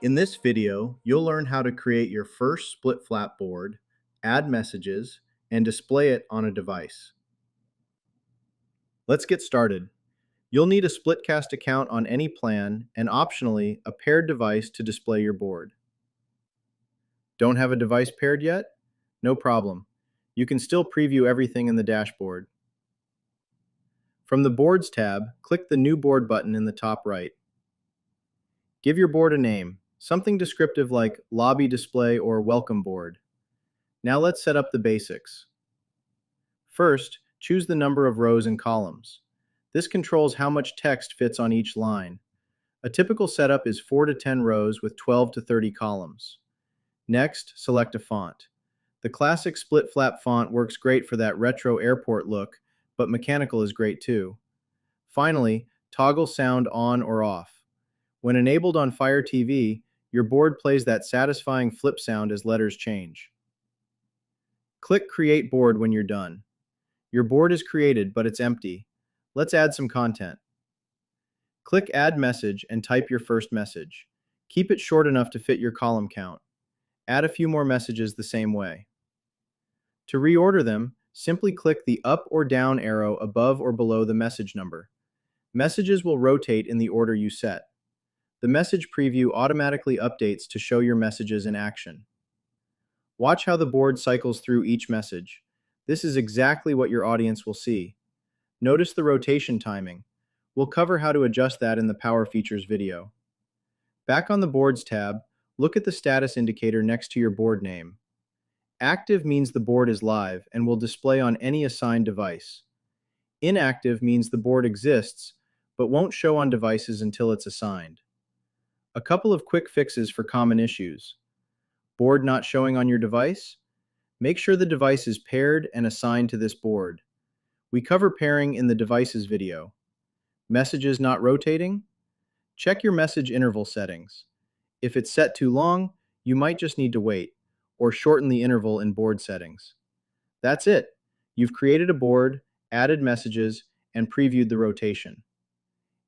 In this video, you'll learn how to create your first split flap board, add messages, and display it on a device. Let's get started. You'll need a SplitCast account on any plan and optionally a paired device to display your board. Don't have a device paired yet? No problem. You can still preview everything in the dashboard. From the Boards tab, click the New Board button in the top right. Give your board a name, something descriptive like Lobby Display or Welcome Board. Now let's set up the basics. First, choose the number of rows and columns. This controls how much text fits on each line. A typical setup is 4 to 10 rows with 12 to 30 columns. Next, select a font. The classic split flap font works great for that retro airport look, but mechanical is great too. Finally, toggle sound on or off. When enabled on Fire TV, your board plays that satisfying flip sound as letters change. Click Create Board when you're done. Your board is created, but it's empty. Let's add some content. Click Add Message and type your first message. Keep it short enough to fit your column count. Add a few more messages the same way. To reorder them, simply click the up or down arrow above or below the message number. Messages will rotate in the order you set. The message preview automatically updates to show your messages in action. Watch how the board cycles through each message. This is exactly what your audience will see. Notice the rotation timing. We'll cover how to adjust that in the Power Features video. Back on the Boards tab, look at the status indicator next to your board name. Active means the board is live and will display on any assigned device. Inactive means the board exists, but won't show on devices until it's assigned. A couple of quick fixes for common issues. Board not showing on your device? Make sure the device is paired and assigned to this board. We cover pairing in the devices video. Messages not rotating? Check your message interval settings. If it's set too long, you might just need to wait, or shorten the interval in board settings. That's it. You've created a board, added messages, and previewed the rotation.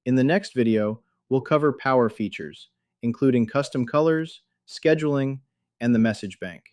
In the next video, we'll cover power features, including custom colors, scheduling, and the message bank.